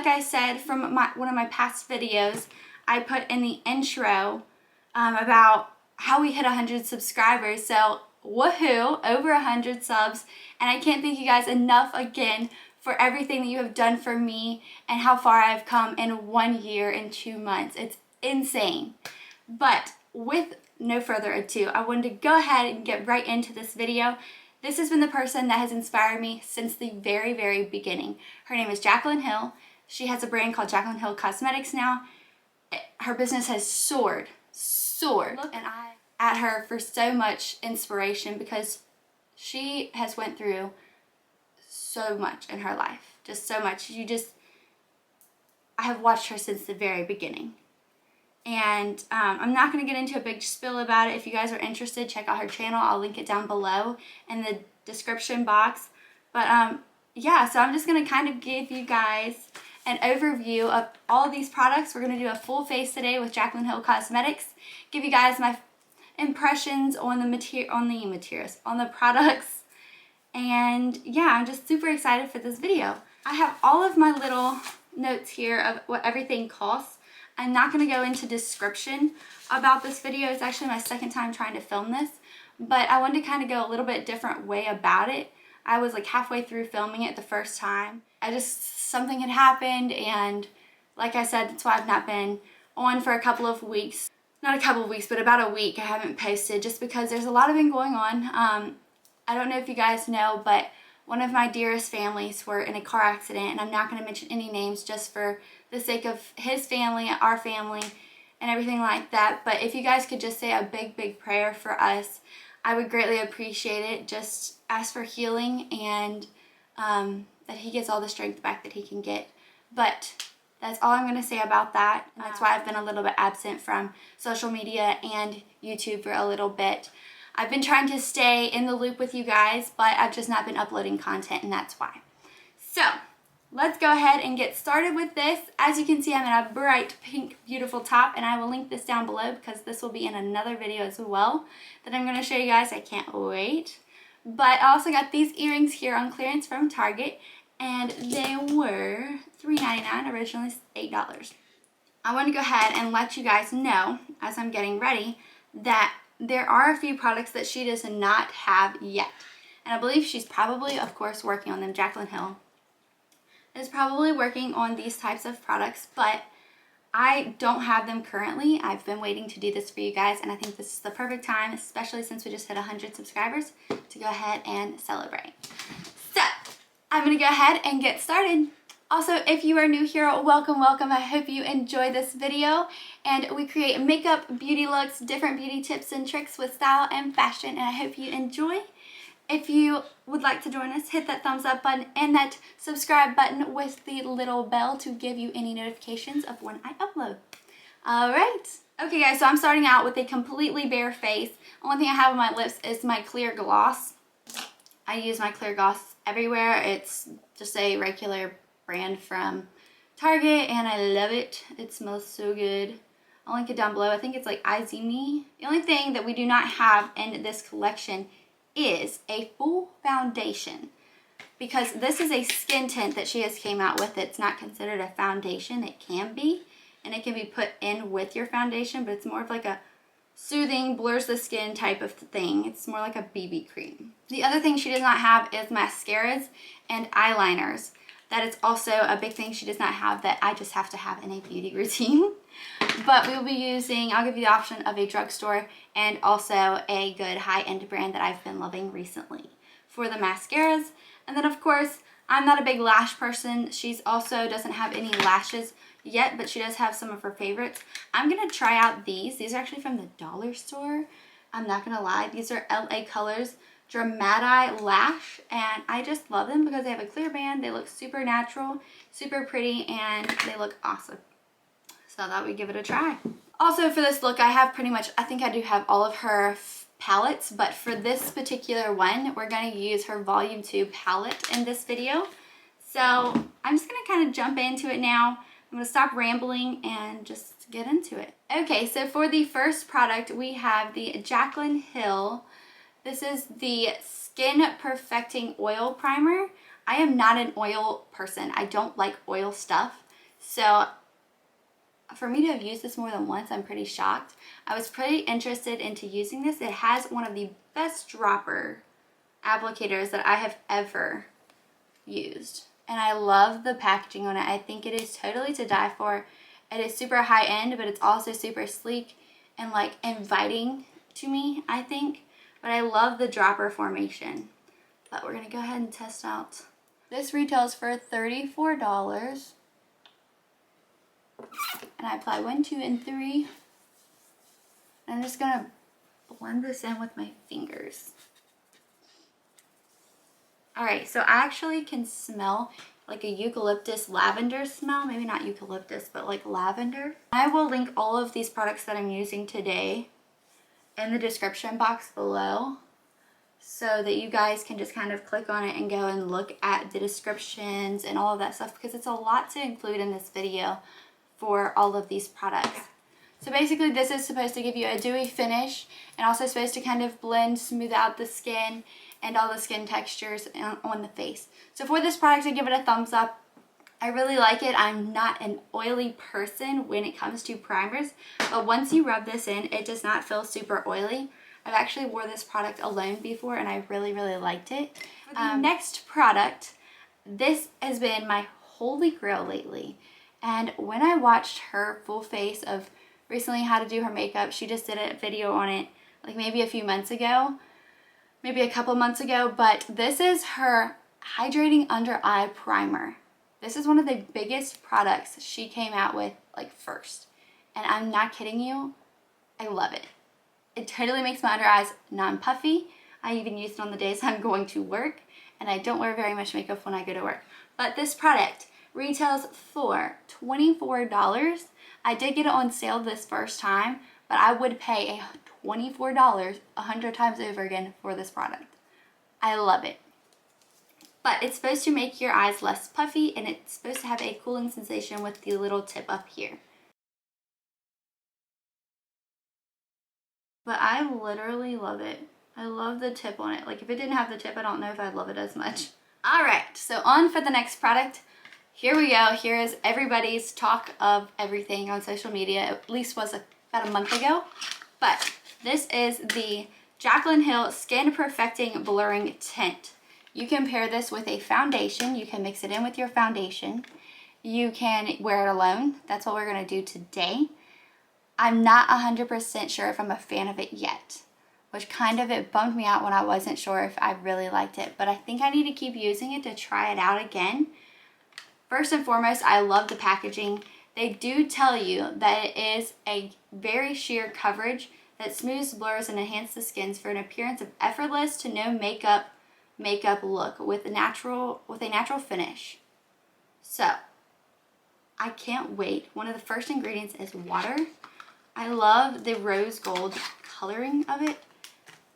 like I said from one of my past videos, I put in the intro about how we hit 100 subscribers. So woohoo, over 100 subs, and I can't thank you guys enough again for everything that you have done for me and how far I've come in 1 year and 2 months. It's insane. But with no further ado, I wanted to go ahead and get right into this video. This has been the person that has inspired me since the very, very beginning. Her name is Jaclyn Hill. She has a brand called Jaclyn Hill Cosmetics now. Her business has soared. And I at her for so much inspiration because she has went through so much in her life. Just so much. I have watched her since the very beginning. And I'm not going to get into a big spiel about it. If you guys are interested, check out her channel. I'll link it down below in the description box. But yeah, so I'm just going to kind of give you guys an overview of all of these products. We're going to do a full face today with Jaclyn Hill Cosmetics. Give you guys my impressions on the products. And yeah, I'm just super excited for this video. I have all of my little notes here of what everything costs. I'm not going to go into description about this video. It's actually my second time trying to film this, but I wanted to kind of go a little bit different way about it. I was like halfway through filming it the first time. Something had happened, and like I said, that's why I've not been on for a couple of weeks. Not a couple of weeks, but about a week I haven't posted just because there's a lot of it going on. I don't know if you guys know, but one of my dearest families were in a car accident, and I'm not going to mention any names just for the sake of his family, our family, and everything like that. But if you guys could just say a big, big prayer for us, I would greatly appreciate it. Just ask for healing and that he gets all the strength back that he can get. But that's all I'm going to say about that. That's why I've been a little bit absent from social media and YouTube for a little bit. I've been trying to stay in the loop with you guys, but I've just not been uploading content, and that's why. So let's go ahead and get started with this. As you can see, I'm in a bright pink, beautiful top, and I will link this down below because this will be in another video as well that I'm going to show you guys. I can't wait. But I also got these earrings here on clearance from Target, and they were $3.99, originally $8. I want to go ahead and let you guys know, as I'm getting ready, that there are a few products that she does not have yet. And I believe she's probably, of course, working on them. Jaclyn Hill is probably working on these types of products, but I don't have them currently. I've been waiting to do this for you guys, and I think this is the perfect time, especially since we just hit 100 subscribers, to go ahead and celebrate. So I'm going to go ahead and get started. Also, if you are new here, welcome, welcome. I hope you enjoy this video. And we create makeup, beauty looks, different beauty tips and tricks with style and fashion, and I hope you enjoy. If you would like to join us, hit that thumbs up button and that subscribe button with the little bell to give you any notifications of when I upload. Alright. Okay guys, so I'm starting out with a completely bare face. Only thing I have on my lips is my clear gloss. I use my clear gloss everywhere. It's just a regular brand from Target, and I love it. It smells so good. I'll link it down below. I think it's like Me. The only thing that we do not have in this collection is a full foundation, because this is a skin tint that she has came out with. It's not considered a foundation. It can be, and it can be put in with your foundation, but it's more of like a soothing, blurs the skin type of thing. It's more like a BB cream. The other thing she does not have is mascaras and eyeliners. That is also a big thing she does not have that I just have to have in a beauty routine. But we will be using, I'll give you the option of a drugstore and also a good high-end brand that I've been loving recently for the mascaras. And then of course, I'm not a big lash person. She's also doesn't have any lashes yet, but she does have some of her favorites. I'm going to try out these. These are actually from the dollar store. I'm not going to lie. These are LA Colors Dramati Lash, and I just love them because they have a clear band. They look super natural, super pretty, and they look awesome. So I thought we'd give it a try. Also for this look, I have pretty much, I think I do have all of her palettes, but for this particular one, we're going to use her Volume 2 palette in this video. So I'm just going to kind of jump into it now. I'm going to stop rambling and just get into it. Okay, so for the first product, we have the Jaclyn Hill. This is the Skin Perfecting Oil Primer. I am not an oil person. I don't like oil stuff. So for me to have used this more than once, I'm pretty shocked. I was pretty interested into using this. It has one of the best dropper applicators that I have ever used. And I love the packaging on it. I think it is totally to die for. It is super high end, but it's also super sleek and like inviting to me, I think. But I love the dropper formation. But we're gonna go ahead and test out. This retails for $34. And I apply 1, 2, and 3. And I'm just gonna blend this in with my fingers. Alright, so I actually can smell like a eucalyptus lavender smell. Maybe not eucalyptus, but like lavender. I will link all of these products that I'm using today in the description box below, so that you guys can just kind of click on it and go and look at the descriptions and all of that stuff, because it's a lot to include in this video for all of these products. So basically this is supposed to give you a dewy finish and also supposed to kind of blend, smooth out the skin and all the skin textures on the face. So for this product, I give it a thumbs up. I really like it. I'm not an oily person when it comes to primers, but once you rub this in, it does not feel super oily. I've actually wore this product alone before and I really, really liked it. For the next product, this has been my holy grail lately. And when I watched her full face of recently how to do her makeup, she just did a video on it like maybe a few months ago, maybe a couple months ago, but this is her Hydrating Under Eye Primer. This is one of the biggest products she came out with like first. And I'm not kidding you, I love it. It totally makes my under eyes non-puffy. I even use it on the days I'm going to work, and I don't wear very much makeup when I go to work. But this product retails for $24. I did get it on sale this first time, but I would pay a $24 100 times over again for this product. I love it. But it's supposed to make your eyes less puffy, and it's supposed to have a cooling sensation with the little tip up here. But I literally love it. I love the tip on it. Like if it didn't have the tip, I don't know if I'd love it as much. Alright, so on for the next product. Here we go. Here is everybody's talk of everything on social media. At least was about a month ago. But this is the Jaclyn Hill Skin Perfecting Blurring Tint. You can pair this with a foundation. You can mix it in with your foundation. You can wear it alone. That's what we're going to do today. I'm not 100% sure if I'm a fan of it yet, which kind of it bummed me out when I wasn't sure if I really liked it, but I think I need to keep using it to try it out again. First and foremost, I love the packaging. They do tell you that it is a very sheer coverage that smooths, blurs, and enhances the skins for an appearance of effortless to no makeup look with a natural finish. So I can't wait. One of the first ingredients is water. I love the rose gold coloring of it,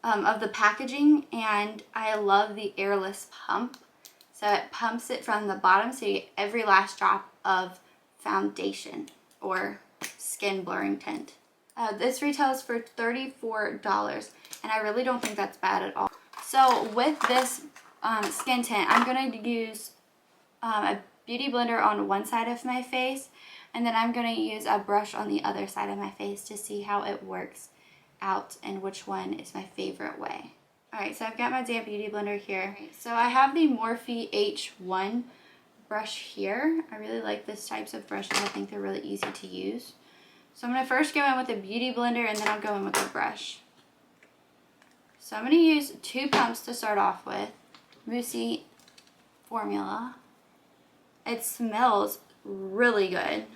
of the packaging, and I love the airless pump. So it pumps it from the bottom so you get every last drop of foundation or skin blurring tint. This retails for $34, and I really don't think that's bad at all. So with this skin tint, I'm going to use a beauty blender on one side of my face, and then I'm going to use a brush on the other side of my face to see how it works out and which one is my favorite way. Alright, so I've got my damp beauty blender here. So I have the Morphe H1 brush here. I really like this types of brushes. I think they're really easy to use. So I'm going to first go in with a beauty blender, and then I'll go in with a brush. So I'm going to use 2 pumps to start off with. Moussey formula. It smells really good.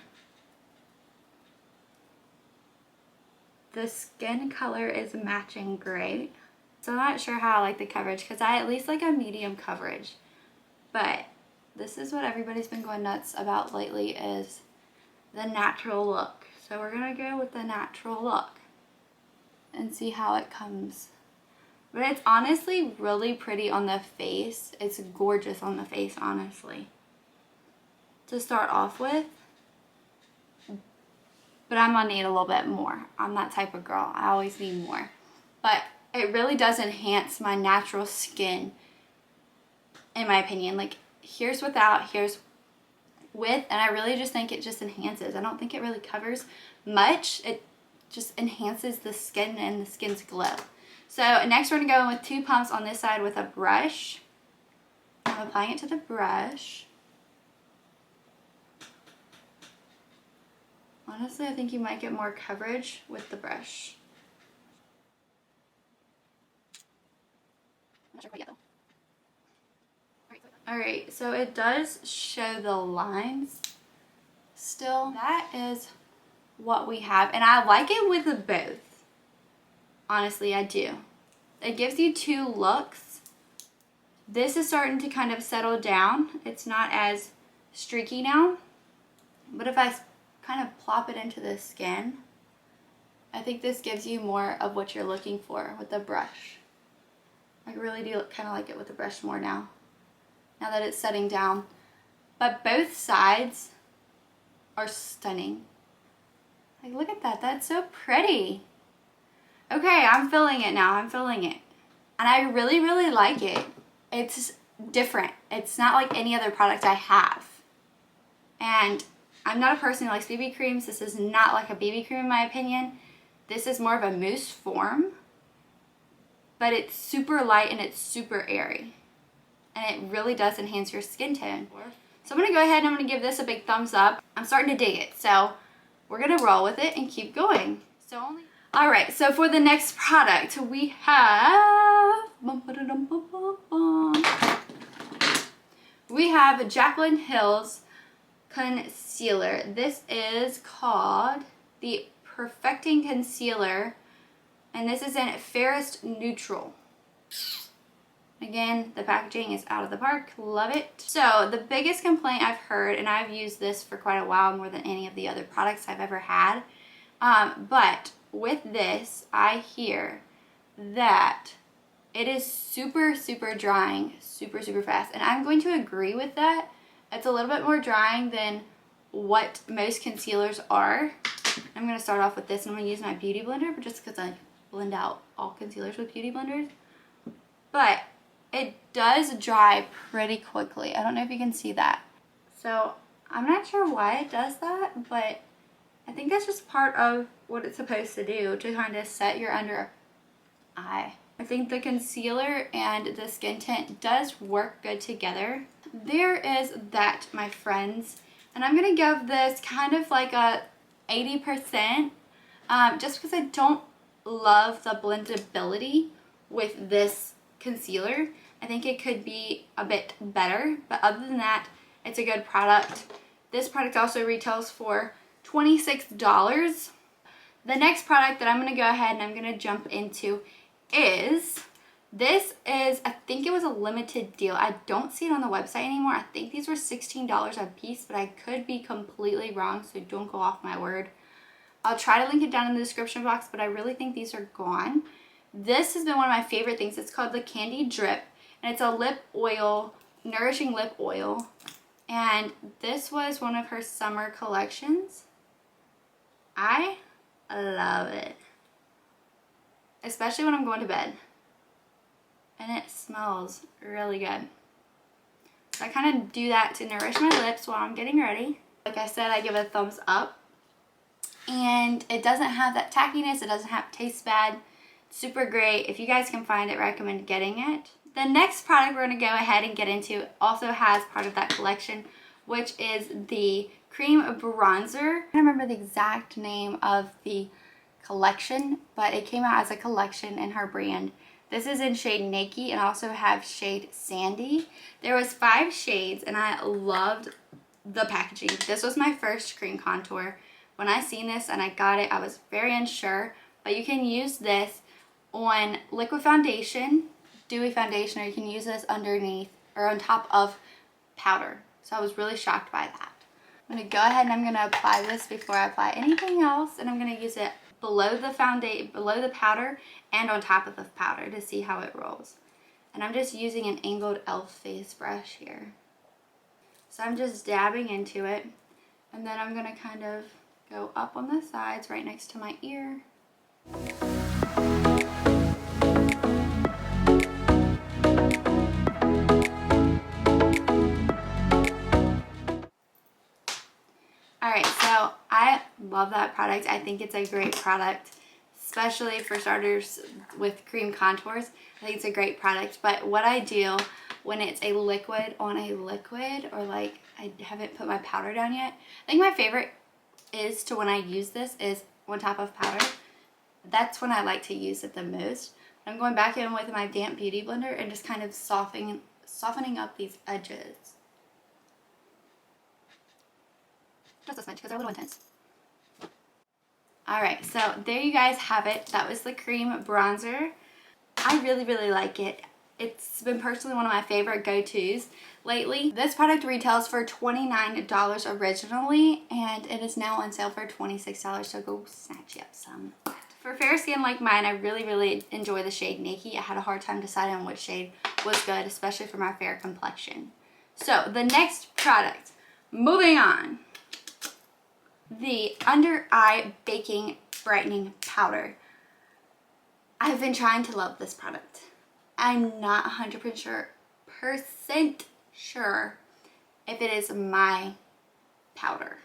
The skin color is matching great. So I'm not sure how I like the coverage, because I at least like a medium coverage. But this is what everybody's been going nuts about lately, is the natural look. So we're going to go with the natural look and see how it comes. But it's honestly really pretty on the face. It's gorgeous on the face, honestly, to start off with. But I'm going to need a little bit more. I'm that type of girl. I always need more. But it really does enhance my natural skin, in my opinion. Like, here's without, here's with, and I really just think it just enhances. I don't think it really covers much. It just enhances the skin and the skin's glow. So next we're gonna go in with 2 pumps on this side with a brush. I'm applying it to the brush. Honestly, I think you might get more coverage with the brush. I'm not sure quite yet though. Alright, so it does show the lines still. That is what we have, and I like it with both. Honestly, I do. It gives you 2 looks. This is starting to kind of settle down. It's not as streaky now, but if I kind of plop it into the skin, I think this gives you more of what you're looking for with the brush. I really do kind of like it with the brush more now that it's setting down. But both sides are stunning. Like, look at that. That's so pretty. Okay, I'm feeling it now. I'm feeling it. And I really, really like it. It's different. It's not like any other product I have. And I'm not a person who likes BB creams. This is not like a BB cream in my opinion. This is more of a mousse form. But it's super light and it's super airy. And it really does enhance your skin tone. So I'm going to go ahead and I'm going to give this a big thumbs up. I'm starting to dig it. So we're going to roll with it and keep going. Alright, so for the next product we have Jaclyn Hill's concealer. This is called the Perfecting Concealer, and this is in Fairest Neutral. Again, the packaging is out of the park. Love it. So the biggest complaint I've heard, and I've used this for quite a while, more than any of the other products I've ever had, but with this, I hear that it is super, super drying, super, super fast. And I'm going to agree with that. It's a little bit more drying than what most concealers are. I'm going to start off with this, and I'm going to use my beauty blender, but just because I blend out all concealers with beauty blenders. But it does dry pretty quickly. I don't know if you can see that. So I'm not sure why it does that, but I think that's just part of what it's supposed to do, to kind of set your under eye. I think the concealer and the skin tint does work good together. There is that, my friends. And I'm going to give this kind of like a 80%, just because I don't love the blendability with this concealer. I think it could be a bit better, but other than that, it's a good product. This product also retails for $26. The next product that I'm going to go ahead and I'm going to jump into is, I think it was a limited deal. I don't see it on the website anymore. I think these were $16 a piece, but I could be completely wrong, so don't go off my word. I'll try to link it down in the description box, but I really think these are gone. This has been one of my favorite things. It's called the Candy Drip, and it's a lip oil, nourishing lip oil. And this was one of her summer collections. I love it, especially when I'm going to bed, and it smells really good. So I kind of do that to nourish my lips while I'm getting ready. Like I said, I give it a thumbs up, and it doesn't have that tackiness. It doesn't have taste bad. Super great. If you guys can find it, recommend getting it. The next product we're going to go ahead and get into also has part of that collection, which is the cream bronzer. I don't remember the exact name of the collection, but it came out as a collection in her brand. This is in shade Naked and also have shade Sandy. There was 5 shades, and I loved the packaging. This was my first cream contour. When I seen this and I got it, I was very unsure, but you can use this on liquid foundation, dewy foundation, or you can use this underneath or on top of powder. So I was really shocked by that. I'm going to go ahead and I'm going to apply this before I apply anything else, and I'm going to use it below the foundation, below the powder, and on top of the powder to see how it rolls. And I'm just using an angled elf face brush here. So I'm just dabbing into it, and then I'm going to kind of go up on the sides right next to my ear. I love that product. I think it's a great product, especially for starters with cream contours. I think it's a great product. But what I do when it's a liquid on a liquid, or like I haven't put my powder down yet, I think my favorite is to when I use this is on top of powder. That's when I like to use it the most. I'm going back in with my damp beauty blender and just kind of softening up these edges. Just a smidge because they're a little intense. Alright, so there you guys have it. That was the cream bronzer. I really, really like it. It's been personally one of my favorite go-tos lately. This product retails for $29 originally, and it is now on sale for $26, so go snatch you up some. For fair skin like mine, I really, really enjoy the shade Naked. I had a hard time deciding on which shade was good, especially for my fair complexion. So the next product, moving on. The Under Eye Baking Brightening Powder. I've been trying to love this product. I'm not 100% sure if it is my powder.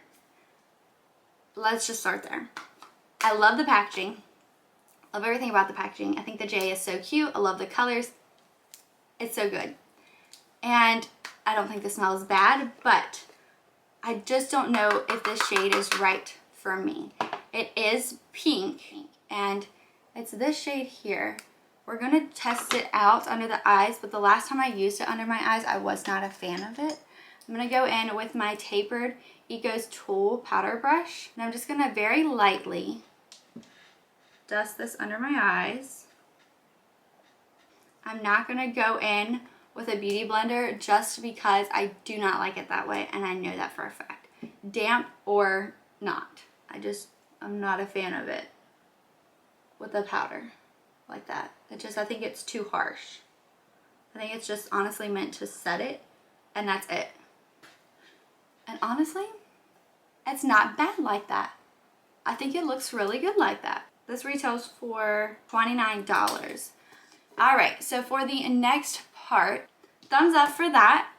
Let's just start there. I love the packaging. Love everything about the packaging. I think the J is so cute. I love the colors. It's so good. And I don't think the smell is bad, but I just don't know if this shade is right for me. It is pink, and it's this shade here. We're gonna test it out under the eyes, but the last time I used it under my eyes, I was not a fan of it. I'm gonna go in with my tapered Eco's Tool powder brush, and I'm just gonna very lightly dust this under my eyes. I'm not gonna go in with a beauty blender just because I do not like it that way, and I know that for a fact. Damp or not, I'm not a fan of it with the powder like that. I think it's too harsh. I think it's just honestly meant to set it, and that's it. And honestly, it's not bad like that. I think it looks really good like that. This retails for $29. Alright, so for the next part, thumbs up for that.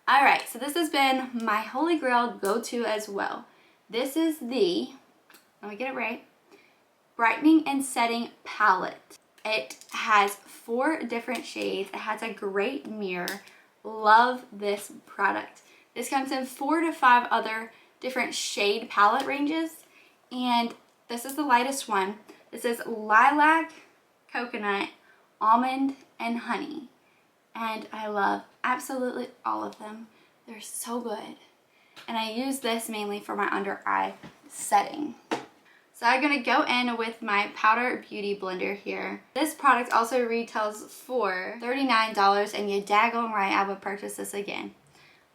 Alright, so this has been my holy grail go-to as well. This is the, let me get it right, Brightening and Setting Palette. It has 4 different shades. It has a great mirror. Love this product. This comes in 4 to 5 other different shade palette ranges, and this is the lightest one. This is Lilac, Coconut, Almond, and Honey. And I love absolutely all of them. They're so good. And I use this mainly for my under eye setting. So I'm going to go in with my Powder Beauty Blender here. This product also retails for $39, and you daggone right I would purchase this again.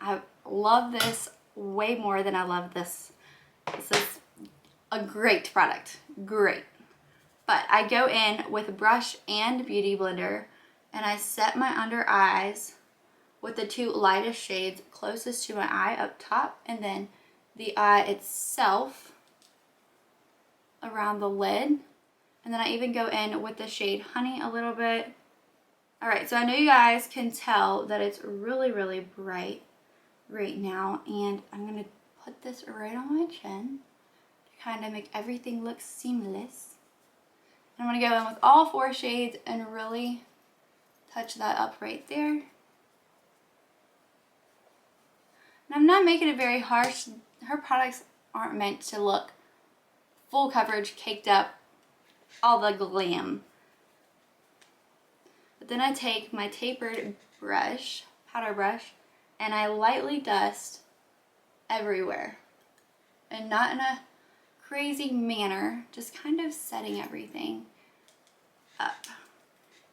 I love this way more than I love this. This is a great product. Great. But I go in with brush and beauty blender, and I set my under eyes with the 2 lightest shades closest to my eye up top, and then the eye itself around the lid. And then I even go in with the shade Honey a little bit. Alright, so I know you guys can tell that it's really, really bright right now, and I'm going to put this right on my chin to kind of make everything look seamless. I'm going to go in with all 4 shades and really touch that up right there. And I'm not making it very harsh. Her products aren't meant to look full coverage, caked up, all the glam. But then I take my tapered brush, powder brush, and I lightly dust everywhere. And not in a crazy manner, just kind of setting everything up.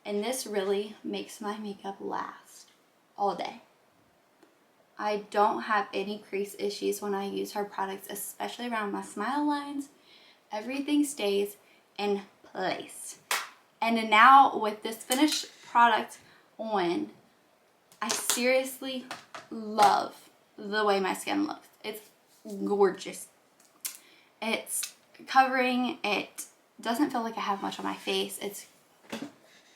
And this really makes my makeup last all day. I don't have any crease issues when I use her products, especially around my smile lines. Everything stays in place. And now with this finished product on, I seriously love the way my skin looks. It's gorgeous. It's covering. It doesn't feel like I have much on my face. It's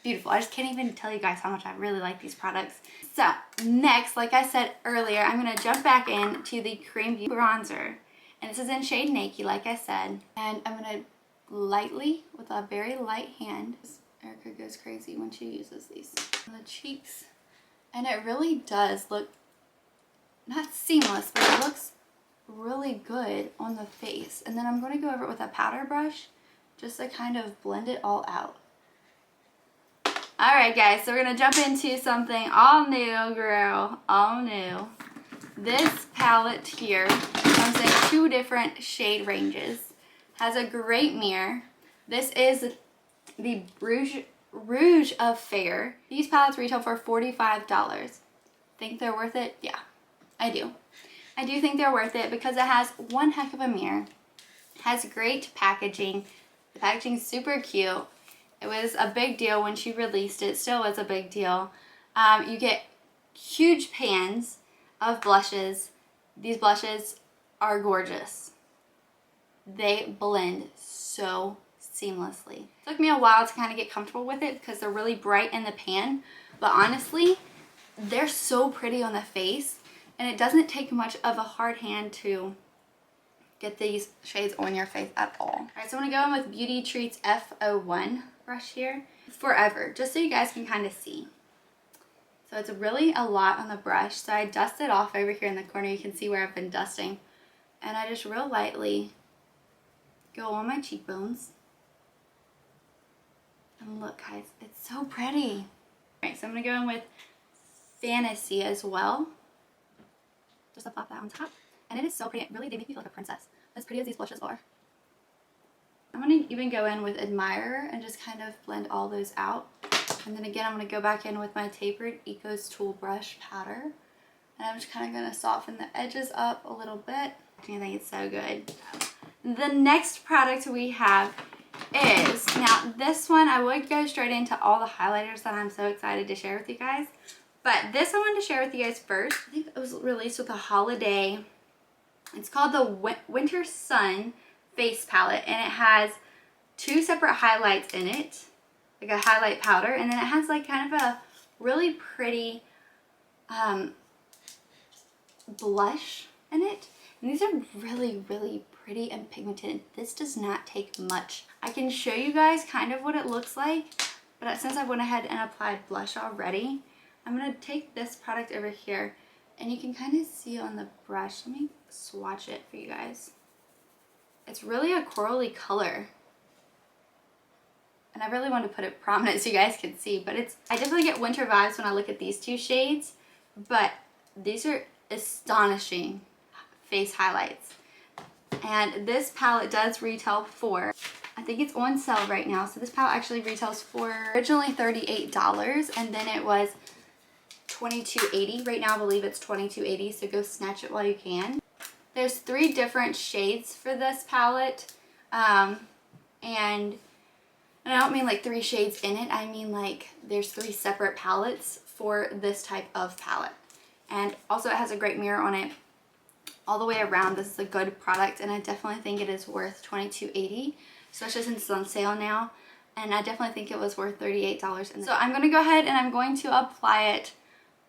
beautiful. I just can't even tell you guys how much I really like these products. So next, like I said earlier, I'm going to jump back into the cream bronzer. And this is in shade Naked, like I said. And I'm gonna lightly, with a very light hand, Aricca goes crazy when she uses these on the cheeks. And it really does look, not seamless, but it looks really good on the face. And then I'm going to go over it with a powder brush just to kind of blend it all out. Alright guys, so we're going to jump into something all new, girl, all new. This palette here comes in 2 different shade ranges. Has a great mirror. This is the Rouge of Fair. These palettes retail for $45. Think they're worth it? Yeah, I do. I do think they're worth it because it has one heck of a mirror. It has great packaging. The packaging's super cute. It was a big deal when she released it. Still was a big deal. You get huge pans of blushes. These blushes are gorgeous. They blend so seamlessly. It took me a while to kind of get comfortable with it because they're really bright in the pan, but honestly, they're so pretty on the face, and it doesn't take much of a hard hand to get these shades on your face at all. All right, so I'm gonna go in with Beauty Treats F01 brush here. Forever, just so you guys can kind of see. So it's really a lot on the brush, so I dust it off over here in the corner. You can see where I've been dusting, and I just real lightly go on my cheekbones. And look guys, it's so pretty. Alright, so I'm going to go in with Fantasy as well. Just apply that on top. And it is so pretty. Really, they make me feel like a princess. As pretty as these blushes are. I'm going to even go in with Admirer and just kind of blend all those out. And then again, I'm going to go back in with my tapered Eco's Tool Brush powder. And I'm just kind of going to soften the edges up a little bit. I think it's so good. The next product we have is, now this one I would go straight into all the highlighters that I'm so excited to share with you guys, but this I wanted to share with you guys first. I think it was released with a holiday. It's called the Winter Sun Face Palette, and it has 2 separate highlights in it, like a highlight powder, and then it has like kind of a really pretty blush in it. And these are really, really pretty and pigmented. This does not take much. I can show you guys kind of what it looks like, but since I went ahead and applied blush already, I'm going to take this product over here, and you can kind of see on the brush. Let me swatch it for you guys. It's really a corally color, and I really want to put it prominent so you guys can see, but I definitely get winter vibes when I look at these 2 shades, but these are astonishing face highlights. And this palette does retail for, I think it's on sale right now, so this palette actually retails for originally $38, and then it was $22.80. Right now I believe it's $22.80, so go snatch it while you can. There's 3 different shades for this palette, and I don't mean like 3 shades in it, I mean like there's 3 separate palettes for this type of palette. And also it has a great mirror on it all the way around. This is a good product, and I definitely think it is worth $22.80, especially since it's on sale now, and I definitely think it was worth $38. So I'm going to go ahead and I'm going to apply it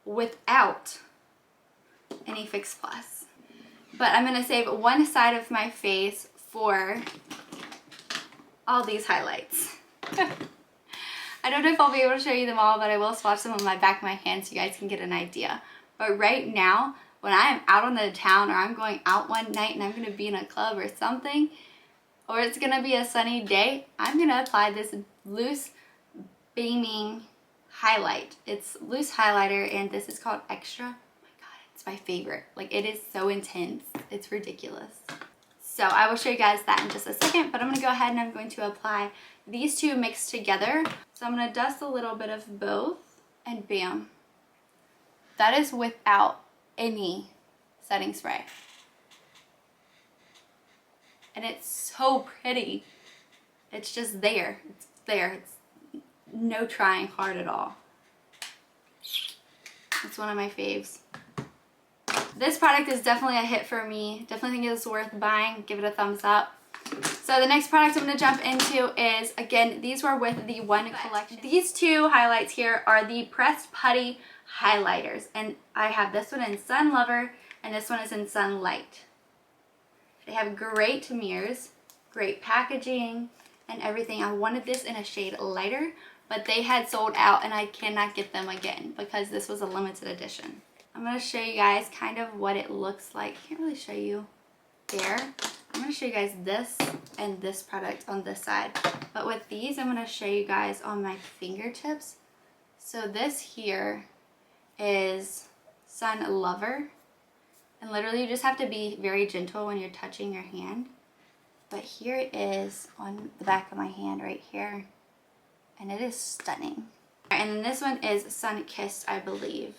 without any Fix Plus, but I'm going to save one side of my face for all these highlights. I don't know if I'll be able to show you them all, but I will swatch them on my back of my hand so you guys can get an idea. But right now, when I am out on the town, or I'm going out one night and I'm going to be in a club or something, or it's going to be a sunny day, I'm going to apply this loose beaming highlight. It's loose highlighter, and this is called Extra. Oh my god, it's my favorite. Like, it is so intense. It's ridiculous. So I will show you guys that in just a second, but I'm going to go ahead and I'm going to apply these 2 mixed together. So I'm going to dust a little bit of both, and bam. That is without any setting spray, and it's so pretty. It's just there. It's there. It's no trying hard at all. It's one of my faves. This product is definitely a hit for me. Definitely think it's worth buying. Give it a thumbs up. So the next product I'm going to jump into is, again, these were with the One collection. These 2 highlights here are the Pressed Putty highlighters, and I have this one in Sun Lover and this one is in Sunlight. They have great mirrors, great packaging, and everything. I wanted this in a shade lighter, but they had sold out and I cannot get them again because this was a limited edition. I'm going to show you guys kind of what it looks like. Can't really show you there. I'm going to show you guys this and this product on this side. But with these, I'm going to show you guys on my fingertips. So this here is Sun Lover. And literally you just have to be very gentle when you're touching your hand. But here it is on the back of my hand right here. And it is stunning. And then this one is Sun Kissed, I believe.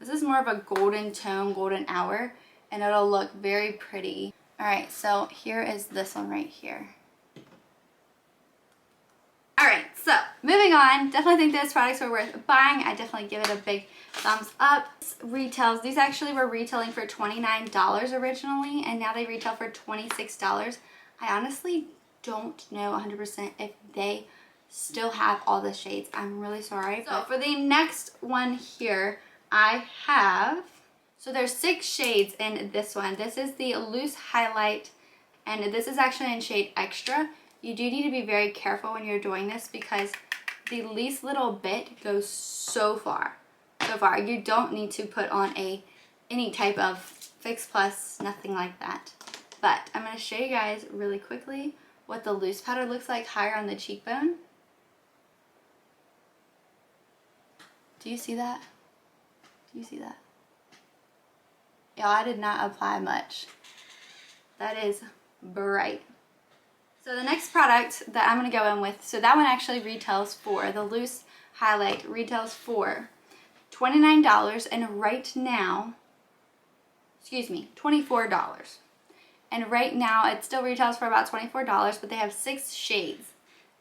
This is more of a golden tone, golden hour. And it'll look very pretty. Alright, so here is this one right here. Alright, so moving on. Definitely think those products are worth buying. I definitely give it a big thumbs up. Retails, these actually were retailing for $29 originally, and now they retail for $26. I honestly don't know 100% if they still have all the shades. I'm really sorry. So for the next one here, I have, so there's 6 shades in this one. This is the loose highlight, and this is actually in shade Extra. You do need to be very careful when you're doing this because the least little bit goes so far. So far. You don't need to put on any type of Fix Plus, nothing like that. But I'm going to show you guys really quickly what the loose powder looks like higher on the cheekbone. Do you see that? Do you see that? Y'all, I did not apply much. That is bright. So the next product that I'm going to go in with, so that one actually retails for, the loose highlight retails for $29, and right now, excuse me, $24. And right now it still retails for about $24, but they have 6 shades.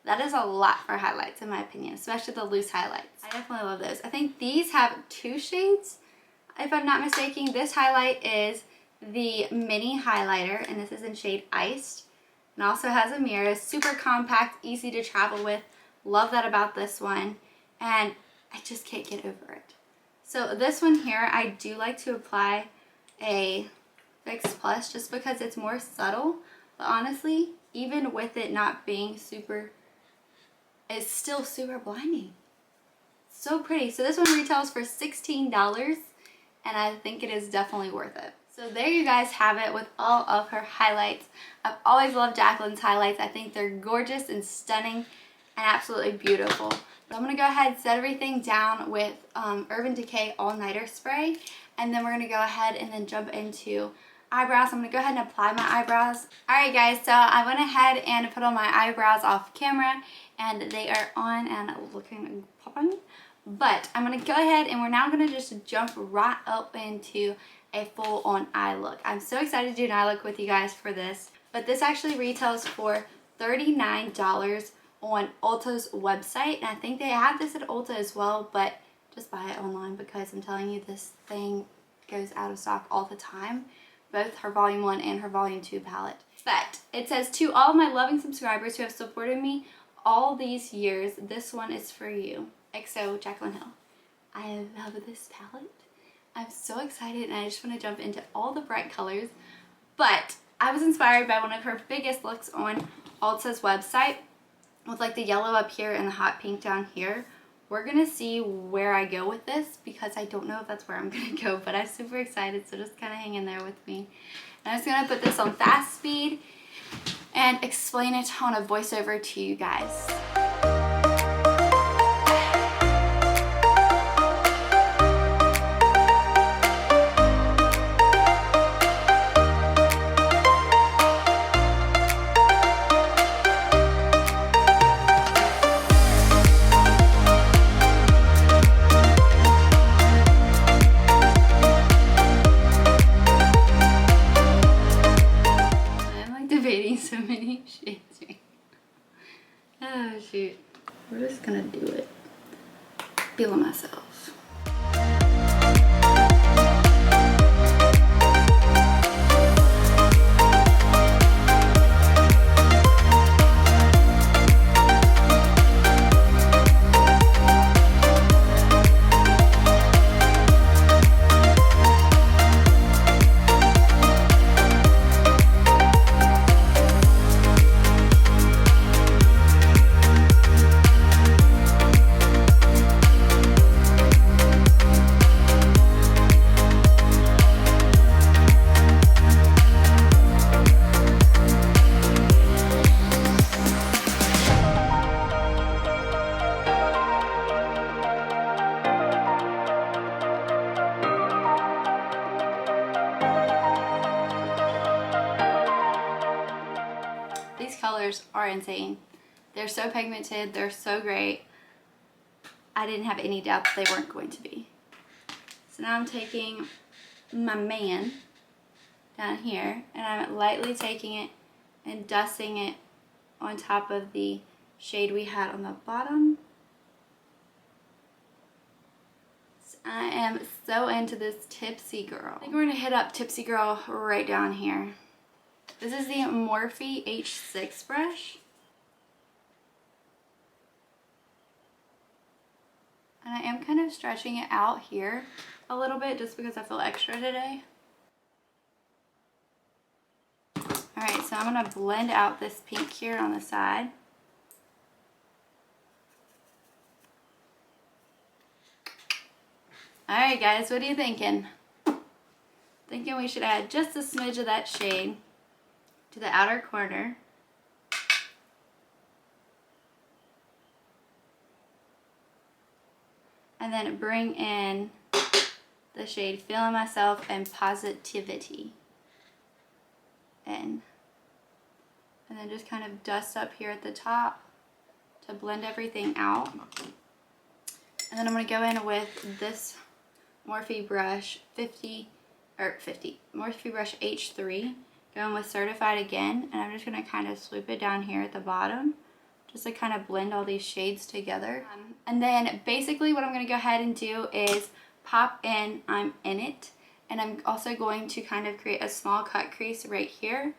That is a lot for highlights in my opinion, especially the loose highlights. I definitely love those. I think these have 2 shades, if I'm not mistaken. This highlight is the mini highlighter, and this is in shade Iced. And also has a mirror, super compact, easy to travel with. Love that about this one. And I just can't get over it. So this one here, I do like to apply a Fix Plus just because it's more subtle. But honestly, even with it not being super, it's still super blinding. So pretty. So this one retails for $16, and I think it is definitely worth it. So there you guys have it with all of her highlights. I've always loved Jaclyn's highlights. I think they're gorgeous and stunning and absolutely beautiful. So I'm going to go ahead and set everything down with Urban Decay All Nighter Spray. And then we're going to go ahead and then jump into eyebrows. I'm going to go ahead and apply my eyebrows. Alright guys, so I went ahead and put on my eyebrows off camera. And they are on and looking popping. But I'm going to go ahead and we're now going to just jump right up into a full on eye look. I'm so excited to do an eye look with you guys for this. But this actually retails for $39 on Ulta's website. And I think they have this at Ulta as well, but just buy it online because I'm telling you, this thing goes out of stock all the time. Both her Volume 1 and her Volume 2 palette. But it says, to all of my loving subscribers who have supported me all these years, this one is for you. XO Jaclyn Hill. I love this palette. I'm so excited and I just want to jump into all the bright colors. But I was inspired by one of her biggest looks on Ulta's website with like the yellow up here and the hot pink down here. We're going to see where I go with this because I don't know if that's where I'm going to go, but I'm super excited, so just kind of hang in there with me. And I'm just going to put this on fast speed and explain it on a voiceover to you guys. So many shades right now. Oh shoot. We're just gonna do it. Feeling myself. These colors are insane. They're so pigmented. They're so great. I didn't have any doubt that they weren't going to be. So now I'm taking my man down here, and I'm lightly taking it and dusting it on top of the shade we had on the bottom. So I am so into this Tipsy Girl. I think we're gonna hit up Tipsy Girl right down here. This is the Morphe H6 brush. And I am kind of stretching it out here a little bit just because I feel extra today. Alright, so I'm going to blend out this pink here on the side. Alright guys, what are you thinking? Thinking we should add just a smidge of that shade to the outer corner. And then bring in the shade Feeling Myself and Positivity in. And then just kind of dust up here at the top to blend everything out. And then I'm going to go in with this Morphe brush Morphe brush H3, going with Certified again, and I'm just going to kind of swoop it down here at the bottom just to kind of blend all these shades together. And then basically what I'm going to go ahead and do is pop in I'm In It, and I'm also going to kind of create a small cut crease right here,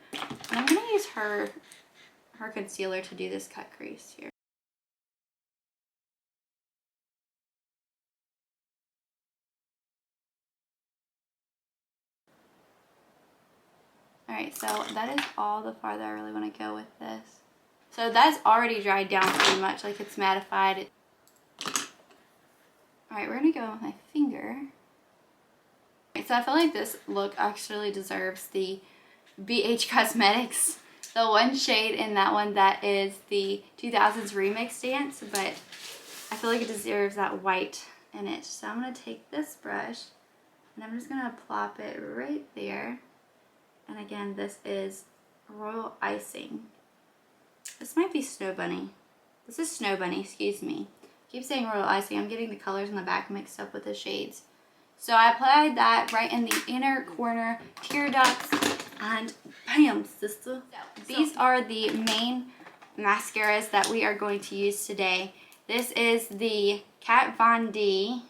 and I'm going to use her concealer to do this cut crease here. Alright, so that is all the farther I really want to go with this. So that's already dried down pretty much, like it's mattified. Alright, we're going to go with my finger. So I feel like this look actually deserves the BH Cosmetics, the one shade in that one that is the 2000s Remix Dance, but I feel like it deserves that white in it. So I'm going to take this brush and I'm just going to plop it right there. And again, this is Royal Icing. This might be Snow Bunny. This is Snow Bunny, excuse me. I keep saying Royal Icing. I'm getting the colors in the back mixed up with the shades. So I applied that right in the inner corner, tear ducts, and bam, sister. These are the main mascaras that we are going to use today. This is the Kat Von D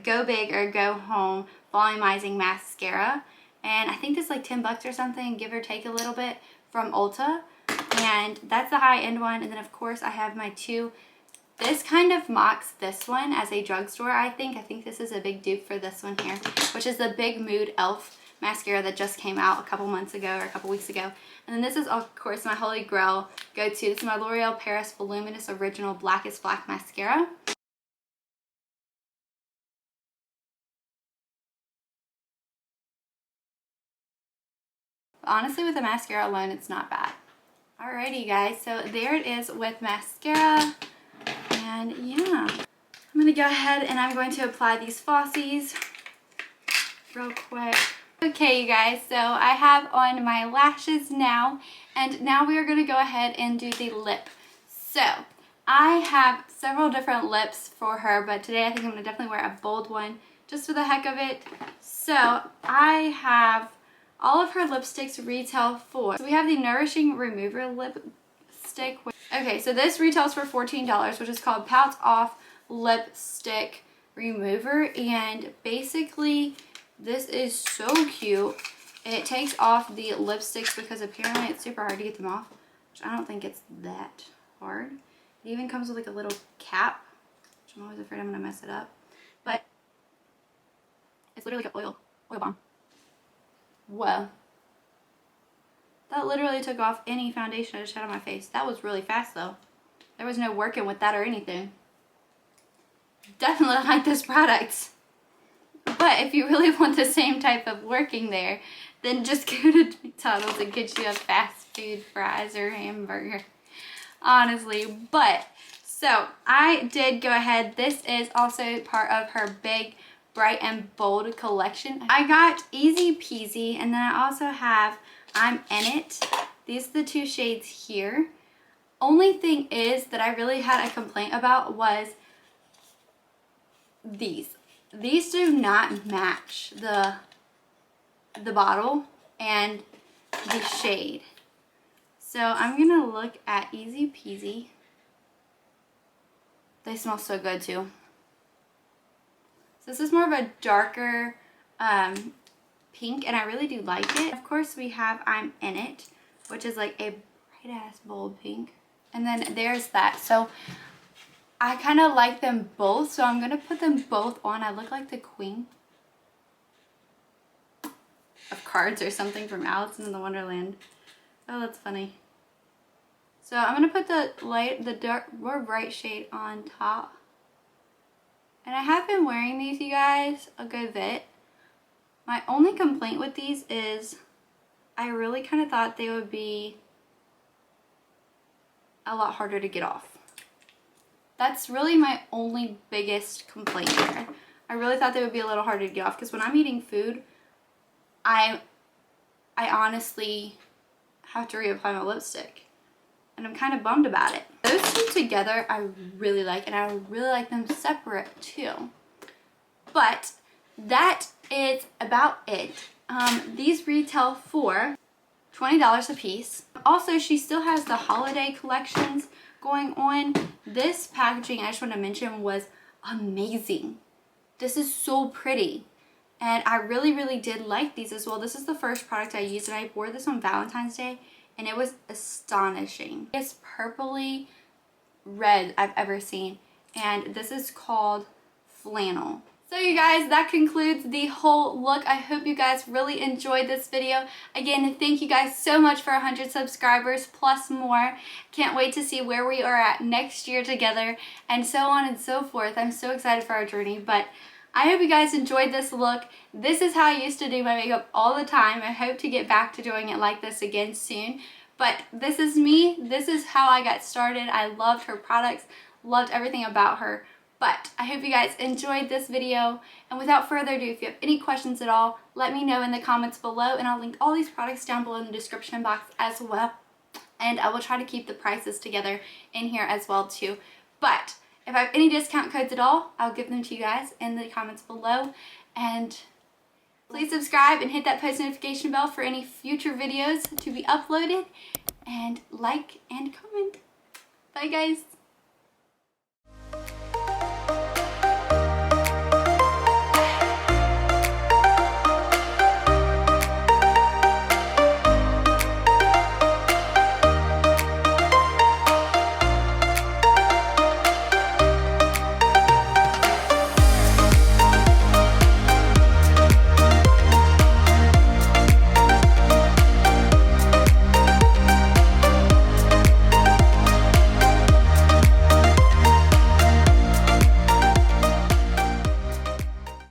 Go Big or Go Home Volumizing Mascara. And I think this is like 10 bucks or something, give or take a little bit, from Ulta. And that's the high-end one. And then of course I have my two. This kind of mocks this one as a drugstore, I think. I think this is a big dupe for this one here, which is the Big Mood e.l.f. mascara that just came out a couple months ago or a couple weeks ago. And then this is of course my Holy Grail go-to. This is my L'Oreal Paris Voluminous Original Blackest Black Mascara. Honestly, with the mascara alone, it's not bad. Alrighty guys, so there it is with mascara. And yeah, I'm gonna go ahead and I'm going to apply these FAUXs real quick. Okay you guys, so I have on my lashes now, and now we are gonna go ahead and do the lip. So I have several different lips for her, but today I think I'm gonna definitely wear a bold one just for the heck of it. So I have all of her lipsticks retail for, so we have the Nourishing Remover lipstick. Okay, so this retails for $14, which is called Pout Off Lipstick Remover, and basically this is so cute. It takes off the lipsticks because apparently it's super hard to get them off, which I don't think it's that hard. It even comes with like a little cap, which I'm always afraid I'm gonna mess it up, but it's literally like an oil bomb. Whoa. That literally took off any foundation I just had on my face. That was really fast though. There was no working with that or anything. Definitely like this product. But if you really want the same type of working there, then just go to McDonald's and get you a fast food fries or hamburger. Honestly. But, so I did go ahead. This is also part of her big Bright and Bold collection. I got Easy Peasy, and then I also have I'm In It, These are the two shades here. Only thing is that I really had a complaint about was these. These do not match the bottle and the shade. So I'm gonna look at Easy Peasy. They smell so good too. So this is more of a darker pink, and I really do like it. Of course we have I'm In It, which is like a bright ass bold pink. And then there's that. So I kind of like them both, so I'm gonna put them both on. I look like the queen of cards or something from Alice in the Wonderland. Oh, that's funny. So I'm gonna put the dark, more bright shade on top. And I have been wearing these, you guys, a good bit. My only complaint with these is I really kind of thought they would be a lot harder to get off. That's really my only biggest complaint here. I really thought they would be a little harder to get off, because when I'm eating food, I honestly have to reapply my lipstick. And I'm kind of bummed about it. Those two together I really like, and I really like them separate too. But that is about it. These retail for $20 a piece. Also, she still has the holiday collections going on. This packaging, I just want to mention, was amazing. This is so pretty. And I really did like these as well. This is the first product I used, and I wore this on Valentine's Day, and it was astonishing. It's purpley red I've ever seen, and this is called Flannel. So you guys, that concludes the whole look. I hope you guys really enjoyed this video. Again, thank you guys so much for 100 subscribers plus more. Can't wait to see where we are at next year together, and so on and so forth. I'm so excited for our journey, but I hope you guys enjoyed this look. This is how I used to do my makeup all the time. I hope to get back to doing it like this again soon. But this is me. This is how I got started. I loved her products, loved everything about her. But I hope you guys enjoyed this video. And without further ado, if you have any questions at all, let me know in the comments below, and I'll link all these products down below in the description box as well. And I will try to keep the prices together in here as well too. But if I have any discount codes at all, I'll give them to you guys in the comments below. And please subscribe and hit that post notification bell for any future videos to be uploaded. And like and comment. Bye guys.